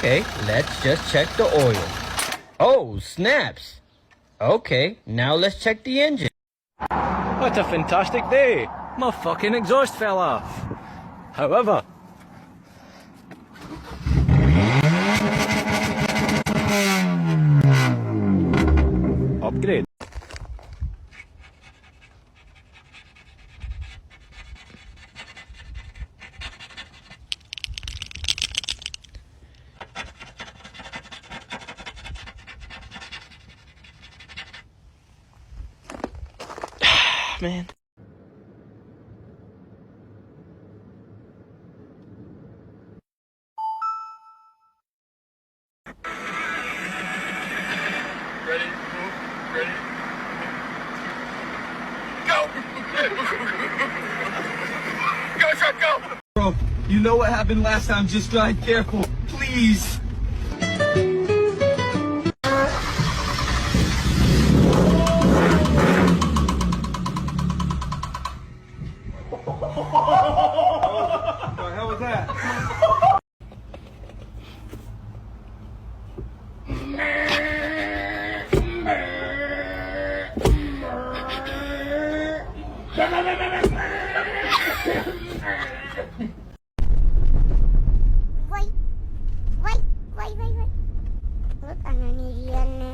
Okay, let's just check the oil. Oh, snaps. Okay, now let's check the engine. What a fantastic day! My fucking exhaust fell off. However, upgrade. Man. Ready? Move. Ready? Go! Go, truck, go! Bro, you know what happened last time. Just drive careful, please. What the hell was that? Wait. Look, ano ni yan na.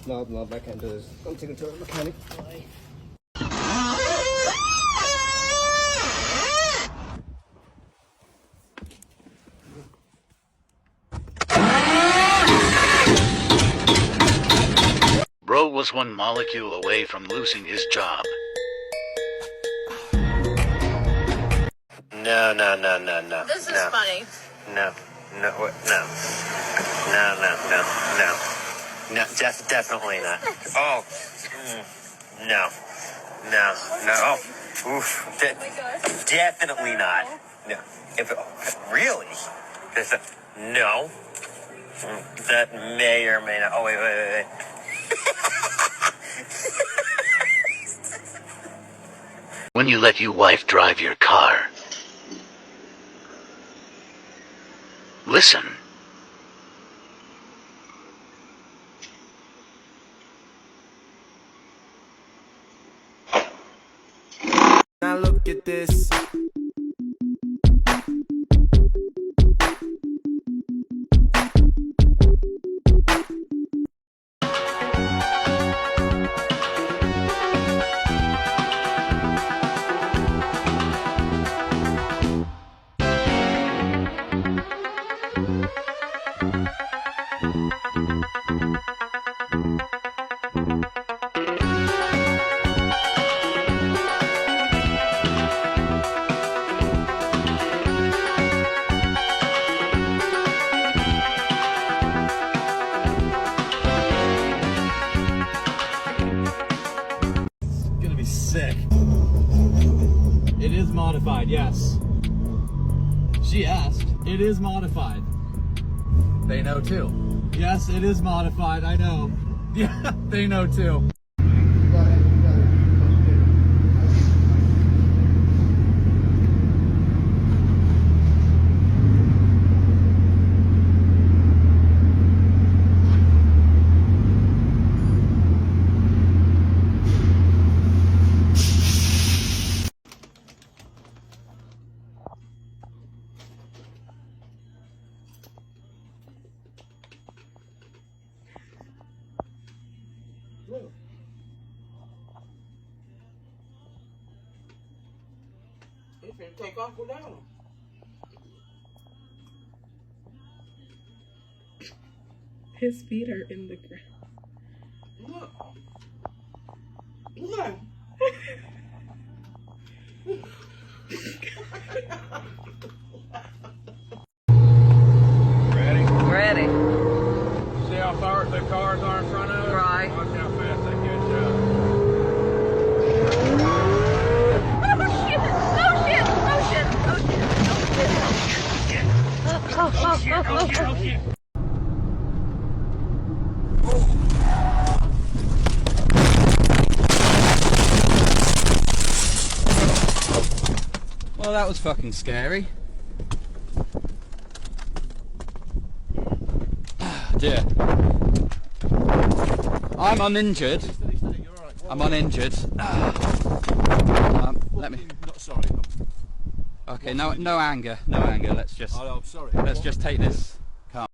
Nope, I can't do this. I'm taking it to a mechanic. Bro was one molecule away from losing his job. No. This is funny. No, definitely not. Oh, no. Oh, oof. Definitely not. No. Really? No. That may or may not. Oh, wait. When you let your wife drive your car, listen. Now look at this. Sick. It is modified, yes. She asked. It is modified. They know too. Yes, it is modified, I know. Yeah, they know too. He's gonna take off without him. His feet are in the ground. Look. Look. Ready. See how far the cars are in front of us? Right. Watch how fast they catch up. Well, that was fucking scary. Dear. I'm uninjured. I'm uninjured. Let me. Sorry. Okay, no anger, no anger. Let's just. I'm sorry. Let's just take this calm.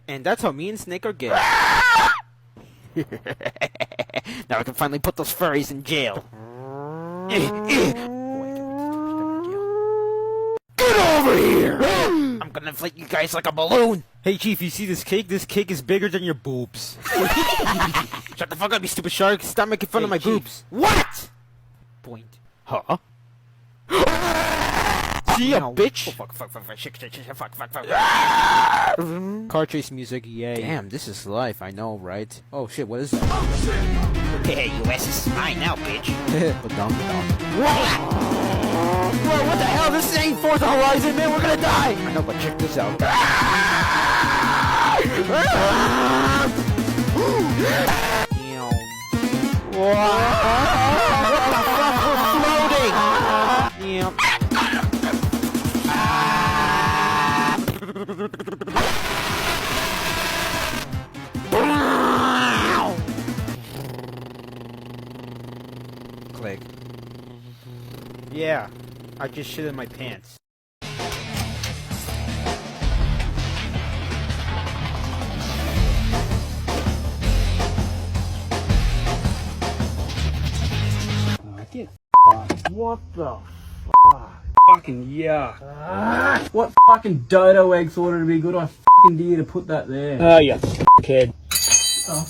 And that's how me and Snake are gay. Now I can finally put those furries in jail. Get over here! I'm gonna inflate you guys like a balloon! Hey Chief, you see this cake? This cake is bigger than your boobs. Shut the fuck up, you stupid shark. Stop making fun of my boobs. What? Point. Huh? See ya, bitch! Oh, fuck. Car chase music, yay. Damn, this is life, I know, right? Oh shit, what is that? Hey, you ass is mine now, bitch. What? Bro, what the hell? This ain't Forza Horizon, man, we're gonna die! I know, but check this out. What the fuck? We're floating! Click. Yeah, I just shit in my pants. Get fucked. What the fuck? Fucking yuck. What fucking dodo egg thought it'd be a good idea to put that there? Oh, you kid. Oh.